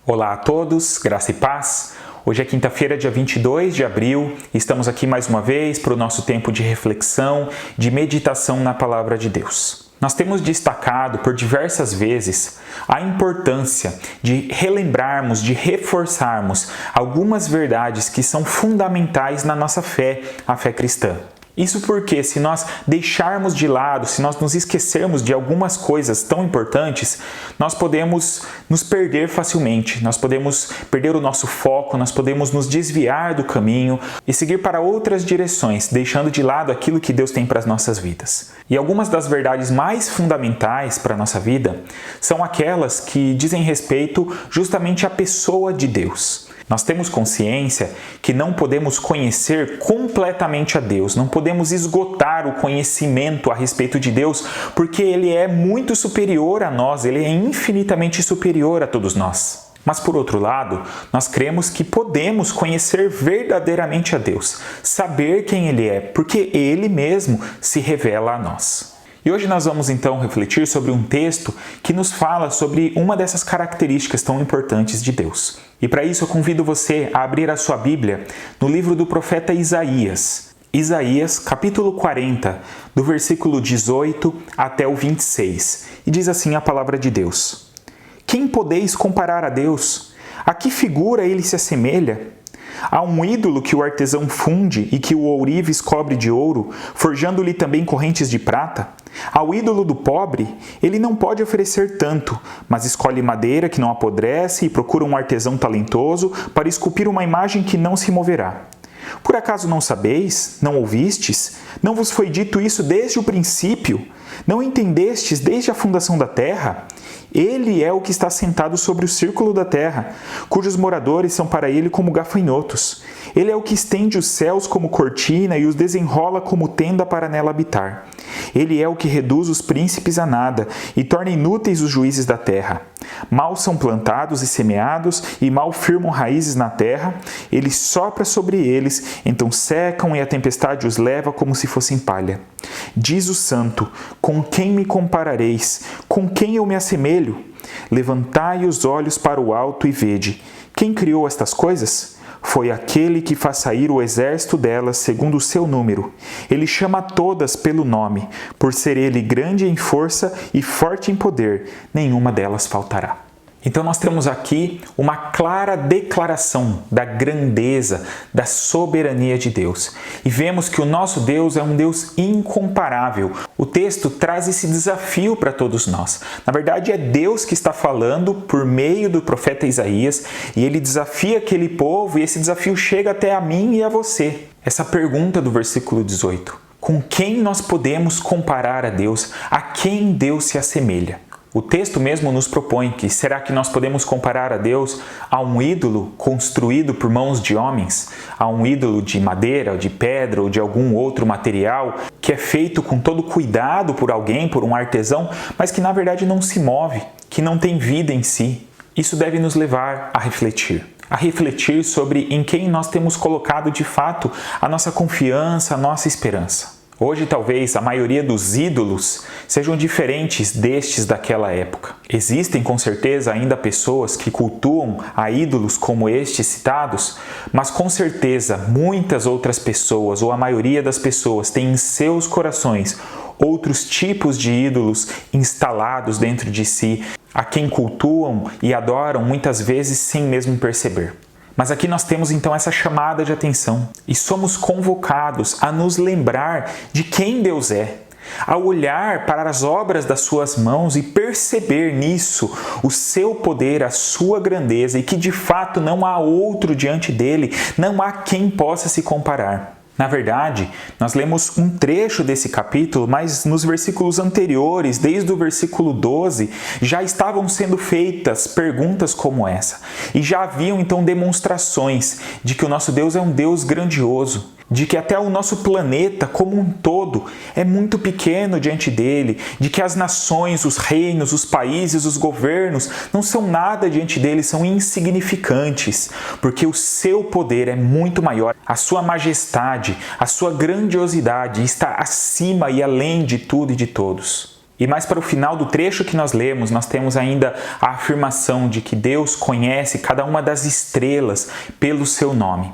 Olá a todos, graça e paz. Hoje é quinta-feira, dia 22 de abril, e estamos aqui mais uma vez para o nosso tempo de reflexão, de meditação na Palavra de Deus. Nós temos destacado por diversas vezes a importância de relembrarmos, de reforçarmos algumas verdades que são fundamentais na nossa fé, a fé cristã. Isso porque, se nós deixarmos de lado, se nós nos esquecermos de algumas coisas tão importantes, nós podemos nos perder facilmente, nós podemos perder o nosso foco, nós podemos nos desviar do caminho e seguir para outras direções, deixando de lado aquilo que Deus tem para as nossas vidas. E algumas das verdades mais fundamentais para a nossa vida são aquelas que dizem respeito justamente à pessoa de Deus. Nós temos consciência que não podemos conhecer completamente a Deus, não podemos esgotar o conhecimento a respeito de Deus, porque Ele é muito superior a nós, Ele é infinitamente superior a todos nós. Mas, por outro lado, nós cremos que podemos conhecer verdadeiramente a Deus, saber quem Ele é, porque Ele mesmo se revela a nós. E hoje nós vamos então refletir sobre um texto que nos fala sobre uma dessas características tão importantes de Deus. E para isso eu convido você a abrir a sua Bíblia no livro do profeta Isaías. Isaías, capítulo 40, do versículo 18 até o 26. E diz assim a palavra de Deus: Quem podeis comparar a Deus? A que figura ele se assemelha? Há um ídolo que o artesão funde e que o ourives cobre de ouro, forjando-lhe também correntes de prata? Ao ídolo do pobre, ele não pode oferecer tanto, mas escolhe madeira que não apodrece e procura um artesão talentoso para esculpir uma imagem que não se moverá. Por acaso não sabeis? Não ouvistes? Não vos foi dito isso desde o princípio? Não entendestes desde a fundação da terra? Ele é o que está sentado sobre o círculo da terra, cujos moradores são para ele como gafanhotos. Ele é o que estende os céus como cortina e os desenrola como tenda para nela habitar. Ele é o que reduz os príncipes a nada e torna inúteis os juízes da terra. Mal são plantados e semeados e mal firmam raízes na terra. Ele sopra sobre eles, então secam e a tempestade os leva como se fossem palha. Diz o santo: com quem me comparareis? Com quem eu me assemelho? Levantai os olhos para o alto e vede. Quem criou estas coisas? Foi aquele que faz sair o exército delas segundo o seu número. Ele chama todas pelo nome. Por ser ele grande em força e forte em poder, nenhuma delas faltará. Então nós temos aqui uma clara declaração da grandeza, da soberania de Deus. E vemos que o nosso Deus é um Deus incomparável. O texto traz esse desafio para todos nós. Na verdade, é Deus que está falando por meio do profeta Isaías, e ele desafia aquele povo, e esse desafio chega até a mim e a você. Essa pergunta do versículo 18. Com quem nós podemos comparar a Deus? A quem Deus se assemelha? O texto mesmo nos propõe que será que nós podemos comparar a Deus a um ídolo construído por mãos de homens? A um ídolo de madeira, de pedra ou de algum outro material que é feito com todo cuidado por alguém, por um artesão, mas que na verdade não se move, que não tem vida em si? Isso deve nos levar a refletir sobre em quem nós temos colocado de fato a nossa confiança, a nossa esperança. Hoje, talvez, a maioria dos ídolos sejam diferentes destes daquela época. Existem, com certeza, ainda pessoas que cultuam a ídolos como estes citados, mas com certeza muitas outras pessoas, ou a maioria das pessoas, tem em seus corações outros tipos de ídolos instalados dentro de si, a quem cultuam e adoram muitas vezes sem mesmo perceber. Mas aqui nós temos então essa chamada de atenção e somos convocados a nos lembrar de quem Deus é, a olhar para as obras das suas mãos e perceber nisso o seu poder, a sua grandeza e que de fato não há outro diante dele, não há quem possa se comparar. Na verdade, nós lemos um trecho desse capítulo, mas nos versículos anteriores, desde o versículo 12, já estavam sendo feitas perguntas como essa. E já haviam então demonstrações de que o nosso Deus é um Deus grandioso, de que até o nosso planeta como um todo é muito pequeno diante dele, de que as nações, os reinos, os países, os governos não são nada diante dele, são insignificantes, porque o seu poder é muito maior, a sua majestade, a sua grandiosidade está acima e além de tudo e de todos. E mais para o final do trecho que nós lemos, nós temos ainda a afirmação de que Deus conhece cada uma das estrelas pelo seu nome.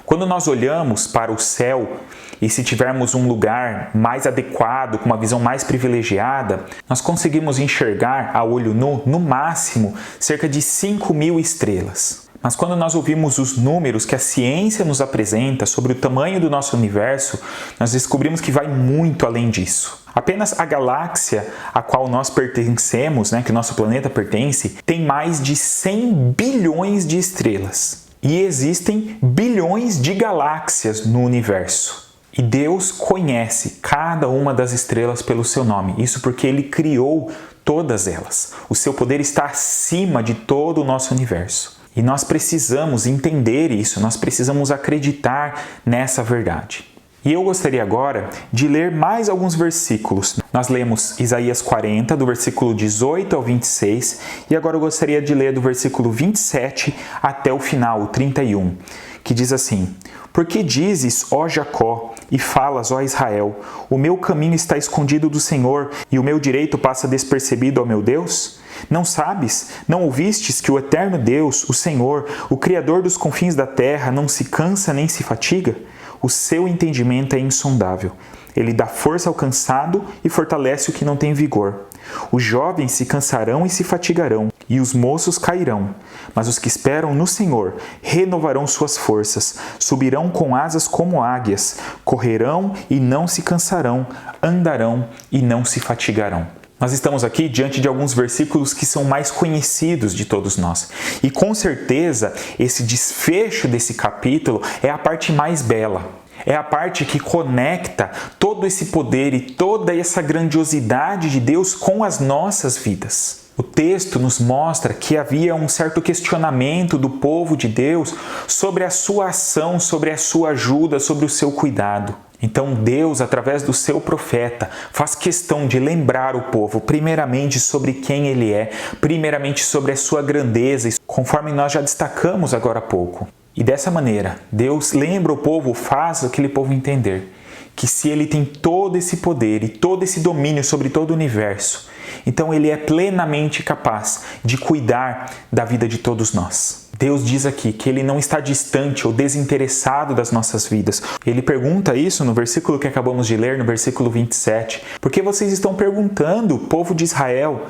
Quando nós olhamos para o céu, e se tivermos um lugar mais adequado, com uma visão mais privilegiada, nós conseguimos enxergar a olho nu, no máximo, cerca de 5.000 estrelas. Mas quando nós ouvimos os números que a ciência nos apresenta sobre o tamanho do nosso universo, nós descobrimos que vai muito além disso. Apenas a galáxia a qual nós pertencemos, que o nosso planeta pertence, tem mais de 100 bilhões de estrelas. E existem bilhões de galáxias no universo. E Deus conhece cada uma das estrelas pelo seu nome. Isso porque Ele criou todas elas. O seu poder está acima de todo o nosso universo. E nós precisamos entender isso, nós precisamos acreditar nessa verdade. E eu gostaria agora de ler mais alguns versículos. Nós lemos Isaías 40, do versículo 18 ao 26, e agora eu gostaria de ler do versículo 27 até o final, o 31, que diz assim: Por que dizes, ó Jacó, e falas, ó Israel, o meu caminho está escondido do Senhor, e o meu direito passa despercebido ao meu Deus? Não sabes, não ouvistes que o eterno Deus, o Senhor, o Criador dos confins da terra, não se cansa nem se fatiga? O seu entendimento é insondável. Ele dá força ao cansado e fortalece o que não tem vigor. Os jovens se cansarão e se fatigarão, e os moços cairão. Mas os que esperam no Senhor renovarão suas forças, subirão com asas como águias, correrão e não se cansarão, andarão e não se fatigarão. Nós estamos aqui diante de alguns versículos que são mais conhecidos de todos nós. E com certeza, esse desfecho desse capítulo é a parte mais bela. É a parte que conecta todo esse poder e toda essa grandiosidade de Deus com as nossas vidas. O texto nos mostra que havia um certo questionamento do povo de Deus sobre a sua ação, sobre a sua ajuda, sobre o seu cuidado. Então Deus, através do seu profeta, faz questão de lembrar o povo, primeiramente sobre quem ele é, primeiramente sobre a sua grandeza, conforme nós já destacamos agora há pouco. E dessa maneira, Deus lembra o povo, faz aquele povo entender que se ele tem todo esse poder e todo esse domínio sobre todo o universo, então ele é plenamente capaz de cuidar da vida de todos nós. Deus diz aqui que Ele não está distante ou desinteressado das nossas vidas. Ele pergunta isso no versículo que acabamos de ler, no versículo 27. Por que vocês estão perguntando, povo de Israel,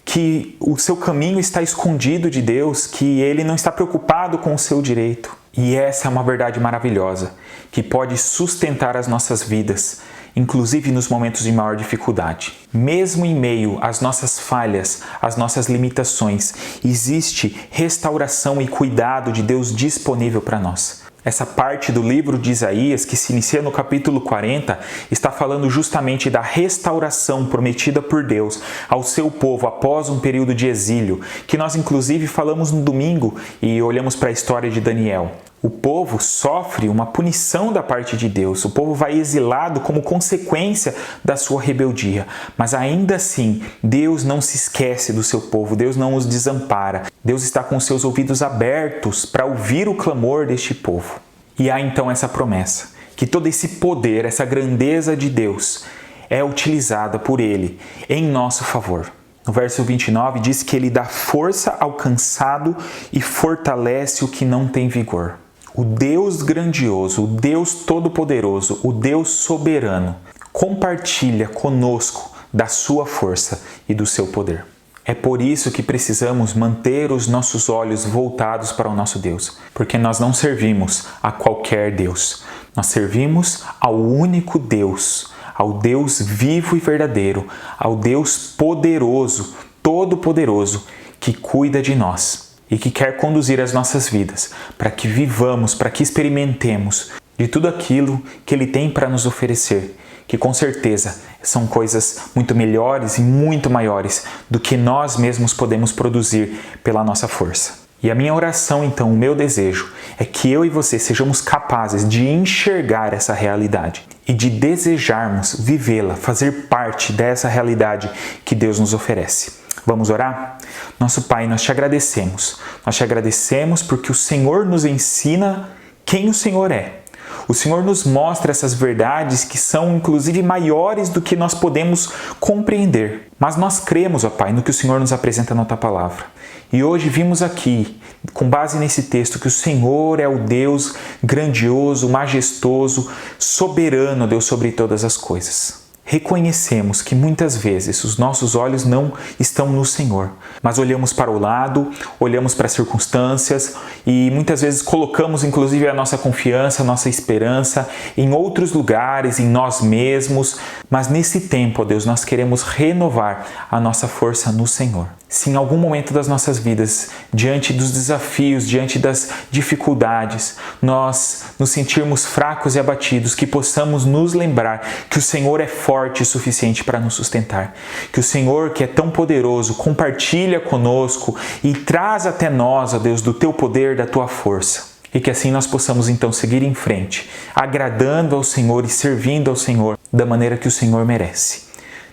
que o seu caminho está escondido de Deus, que Ele não está preocupado com o seu direito? E essa é uma verdade maravilhosa, que pode sustentar as nossas vidas, inclusive nos momentos de maior dificuldade. Mesmo em meio às nossas falhas, às nossas limitações, existe restauração e cuidado de Deus disponível para nós. Essa parte do livro de Isaías, que se inicia no capítulo 40, está falando justamente da restauração prometida por Deus ao seu povo após um período de exílio, que nós inclusive falamos no domingo e olhamos para a história de Daniel. O povo sofre uma punição da parte de Deus, o povo vai exilado como consequência da sua rebeldia, mas ainda assim Deus não se esquece do seu povo, Deus não os desampara, Deus está com seus ouvidos abertos para ouvir o clamor deste povo. E há então essa promessa, que todo esse poder, essa grandeza de Deus é utilizada por Ele em nosso favor. No verso 29 diz que Ele dá força ao cansado e fortalece o que não tem vigor. O Deus grandioso, o Deus todo-poderoso, o Deus soberano, compartilha conosco da sua força e do seu poder. É por isso que precisamos manter os nossos olhos voltados para o nosso Deus, porque nós não servimos a qualquer Deus. Nós servimos ao único Deus, ao Deus vivo e verdadeiro, ao Deus poderoso, todo-poderoso, que cuida de nós e que quer conduzir as nossas vidas para que vivamos, para que experimentemos de tudo aquilo que Ele tem para nos oferecer, que com certeza são coisas muito melhores e muito maiores do que nós mesmos podemos produzir pela nossa força. E a minha oração, então, o meu desejo, é que eu e você sejamos capazes de enxergar essa realidade e de desejarmos vivê-la, fazer parte dessa realidade que Deus nos oferece. Vamos orar? Nosso Pai, nós te agradecemos. Nós te agradecemos porque o Senhor nos ensina quem o Senhor é. O Senhor nos mostra essas verdades que são inclusive maiores do que nós podemos compreender. Mas nós cremos, ó Pai, no que o Senhor nos apresenta na Tua Palavra. E hoje vimos aqui, com base nesse texto, que o Senhor é o Deus grandioso, majestoso, soberano, Deus sobre todas as coisas. Reconhecemos que muitas vezes os nossos olhos não estão no Senhor, mas olhamos para o lado, olhamos para as circunstâncias e muitas vezes colocamos inclusive a nossa confiança, a nossa esperança em outros lugares, em nós mesmos, mas nesse tempo, ó Deus, nós queremos renovar a nossa força no Senhor. Se em algum momento das nossas vidas, diante dos desafios, diante das dificuldades, nós nos sentirmos fracos e abatidos, que possamos nos lembrar que o Senhor é forte o suficiente para nos sustentar, que o Senhor, que é tão poderoso, compartilha conosco e traz até nós, ó Deus, do Teu poder, da Tua força. E que assim nós possamos então seguir em frente, agradando ao Senhor e servindo ao Senhor da maneira que o Senhor merece.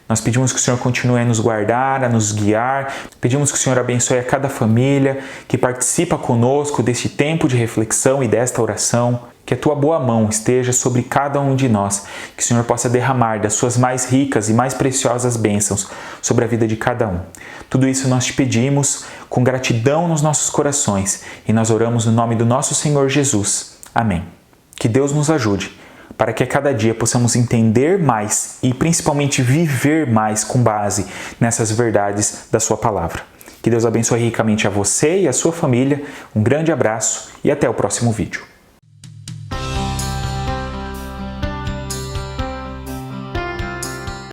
Nós pedimos que o Senhor continue a nos guardar, a nos guiar. Pedimos que o Senhor abençoe a cada família que participa conosco deste tempo de reflexão e desta oração. Que a Tua boa mão esteja sobre cada um de nós. Que o Senhor possa derramar das Suas mais ricas e mais preciosas bênçãos sobre a vida de cada um. Tudo isso nós te pedimos com gratidão nos nossos corações e nós oramos no nome do nosso Senhor Jesus. Amém. Que Deus nos ajude para que a cada dia possamos entender mais e principalmente viver mais com base nessas verdades da Sua Palavra. Que Deus abençoe ricamente a você e a sua família. Um grande abraço e até o próximo vídeo.